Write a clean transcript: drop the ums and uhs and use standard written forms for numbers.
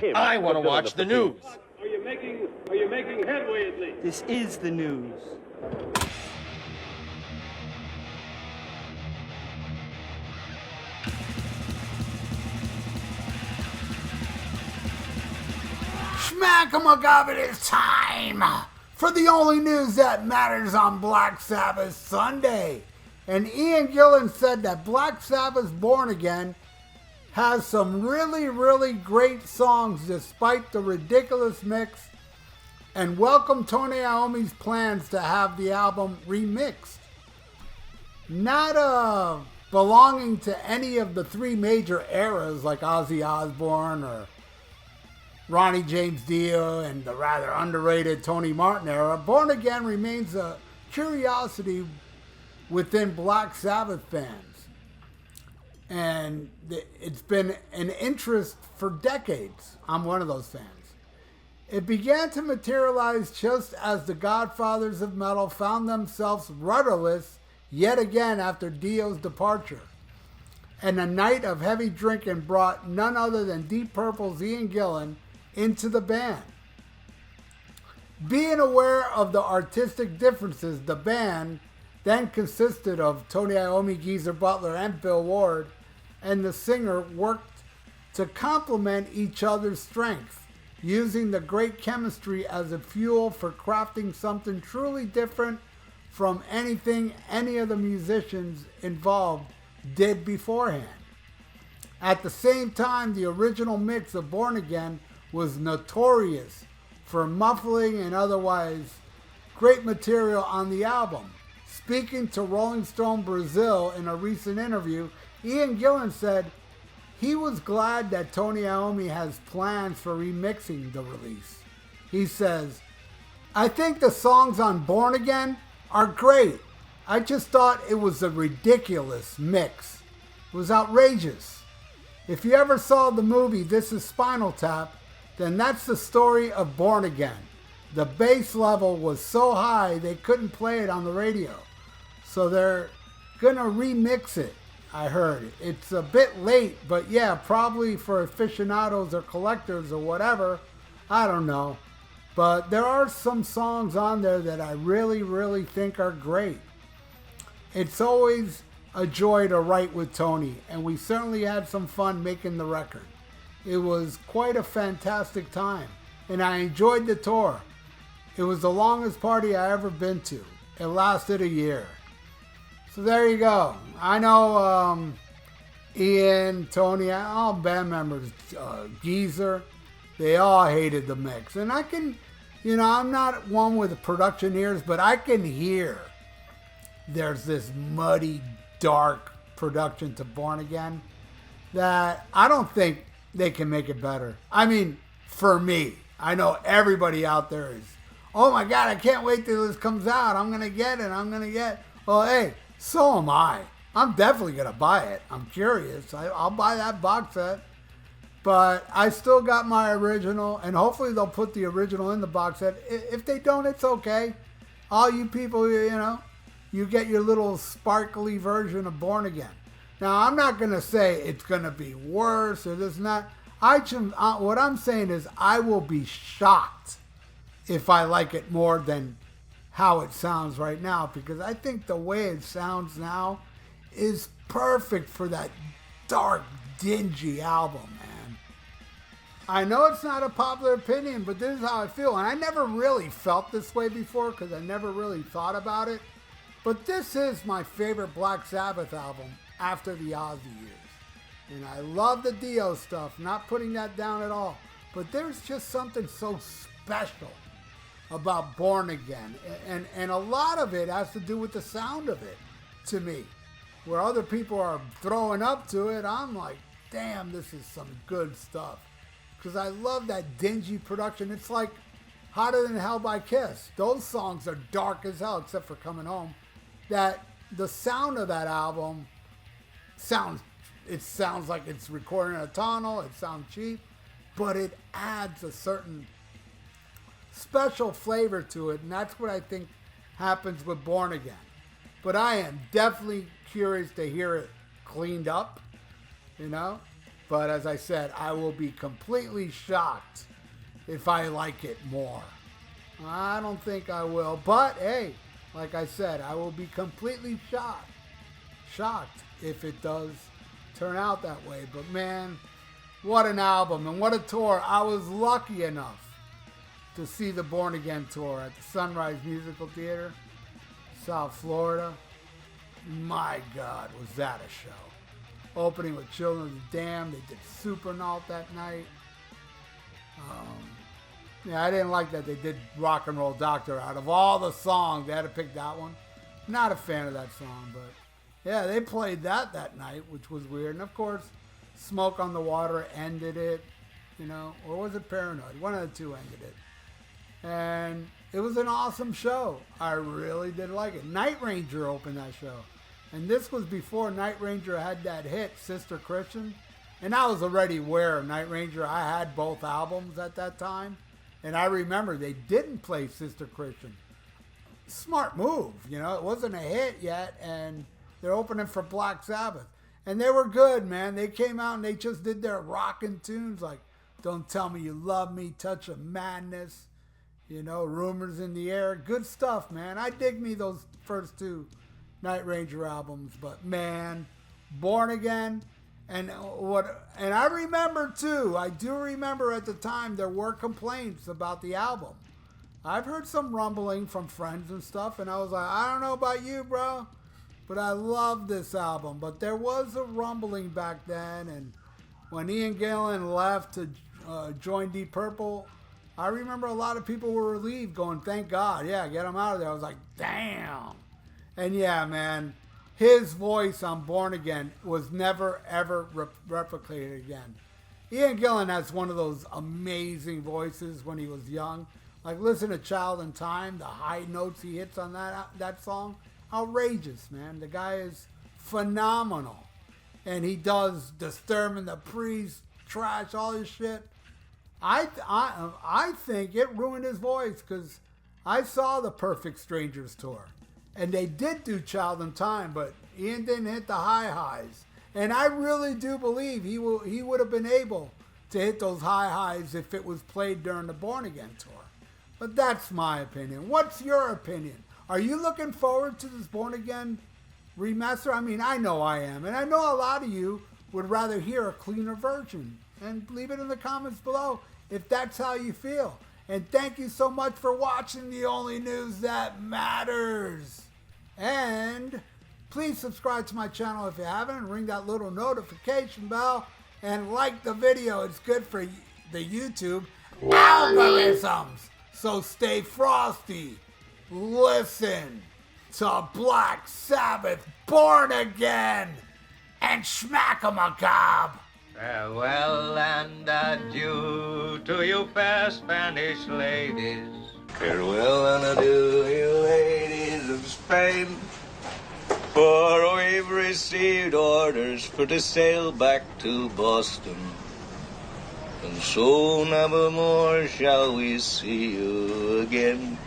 him. I want to watch the news. Are you making headway at least? This is the news. Schmack-a-muck-up, it is time for the only news that matters on Black Sabbath Sunday. And Ian Gillan said that Black Sabbath's Born Again has some really, really great songs despite the ridiculous mix, and welcomed Tony Iommi's plans to have the album remixed. Not belonging to any of the three major eras like Ozzy Osbourne or Ronnie James Dio and the rather underrated Tony Martin era, Born Again remains a curiosity within Black Sabbath fans. And it's been an interest for decades. I'm one of those fans. It began to materialize just as the godfathers of metal found themselves rudderless yet again after Dio's departure. And a night of heavy drinking brought none other than Deep Purple's Ian Gillan into the band. Being aware of the artistic differences, the band then consisted of Tony Iommi, Geezer Butler, and Bill Ward, and the singer worked to complement each other's strengths, using the great chemistry as a fuel for crafting something truly different from anything any of the musicians involved did beforehand. At the same time, the original mix of Born Again was notorious for muffling and otherwise great material on the album. Speaking to Rolling Stone Brazil in a recent interview, Ian Gillan said he was glad that Tony Iommi has plans for remixing the release. He says, "I think the songs on Born Again are great. I just thought it was a ridiculous mix. It was outrageous. If you ever saw the movie This Is Spinal Tap, then that's the story of Born Again. The bass level was so high they couldn't play it on the radio. So they're gonna remix it, I heard. It's a bit late, but yeah, probably for aficionados or collectors or whatever. I don't know. But there are some songs on there that I really, really think are great. It's always a joy to write with Tony, and we certainly had some fun making the record. It was quite a fantastic time, and I enjoyed the tour. It was the longest party I ever been to. It lasted a year." So there you go. I know Ian, Tony, all band members, Geezer, they all hated the mix. And I can, I'm not one with the production ears, but I can hear there's this muddy, dark production to Born Again that I don't think they can make it better. I mean, for me, I know everybody out there is, oh my God, I can't wait till this comes out. I'm going to get it. Well, hey, so am I. I'm definitely going to buy it. I'm curious. I'll buy that box set. But I still got my original, and hopefully they'll put the original in the box set. If they don't, it's okay. All you people, you get your little sparkly version of Born Again. Now, I'm not going to say it's going to be worse or this and that. What I'm saying is I will be shocked if I like it more than how it sounds right now, because I think the way it sounds now is perfect for that dark, dingy album, man. I know it's not a popular opinion, but this is how I feel. And I never really felt this way before because I never really thought about it. But this is my favorite Black Sabbath album after the Ozzy years. And I love the Dio stuff, not putting that down at all. But there's just something so special about Born Again. And a lot of it has to do with the sound of it, to me. Where other people are throwing up to it, I'm like, damn, this is some good stuff. Because I love that dingy production. It's like Hotter Than Hell by Kiss. Those songs are dark as hell, except for Coming Home. That the sound of that album sounds like it's recorded in a tunnel. It sounds cheap, but it adds a certain special flavor to it, and that's what I think happens with Born Again. But I am definitely curious to hear it cleaned up, But as I said, I will be completely shocked if I like it more. I don't think I will. But hey, like I said, I will be completely shocked if it does turn out that way. But man, what an album and what a tour. I was lucky enough to see the Born Again tour at the Sunrise Musical Theater, South Florida. My God, was that a show. Opening with Children of the Damned. They did Supernaut that night. Yeah, I didn't like that they did Rock and Roll Doctor. Out of all the songs, they had to pick that one. Not a fan of that song, but yeah, they played that night, which was weird. And of course, Smoke on the Water ended it, you know, or was it Paranoid? One of the two ended it. And it was an awesome show. I really did like it. Night Ranger opened that show. And this was before Night Ranger had that hit, Sister Christian. And I was already aware of Night Ranger. I had both albums at that time. And I remember they didn't play Sister Christian. Smart move, you know. It wasn't a hit yet. And they're opening for Black Sabbath. And they were good, man. They came out and they just did their rockin' tunes like Don't Tell Me You Love Me, Touch of Madness, you know, Rumors in the Air. Good stuff, man. I dig me those first two Night Ranger albums. But, man, Born Again. And I remember, too, I do remember at the time there were complaints about the album. I've heard some rumbling from friends and stuff, and I was like, I don't know about you, bro, but I love this album. But there was a rumbling back then, and when Ian Gillan left to join Deep Purple, I remember a lot of people were relieved, going, thank God, yeah, get him out of there. I was like, damn. And yeah, man, his voice on Born Again was never, ever replicated again. Ian Gillan has one of those amazing voices when he was young. Like, listen to Child in Time, the high notes he hits on that song. Outrageous, man. The guy is phenomenal. And he does Disturbing the Priest, Trash, all this shit. I think it ruined his voice because I saw the Perfect Strangers tour. And they did do Child in Time, but Ian didn't hit the high highs. And I really do believe he would have been able to hit those high highs if it was played during the Born Again tour. But that's my opinion. What's your opinion? Are you looking forward to this Born Again remaster? I mean, I know I am. And I know a lot of you would rather hear a cleaner version. And leave it in the comments below if that's how you feel. And thank you so much for watching The Only News That Matters. And please subscribe to my channel if you haven't, and ring that little notification bell, and like the video. It's good for the YouTube algorithms. So stay frosty. Listen to Black Sabbath, Born Again, and Schmack-a-Macabre. Farewell and adieu to you fair Spanish ladies. Farewell and adieu, you ladies of Spain. For we've received orders for to sail back to Boston. And so never more shall we see you again.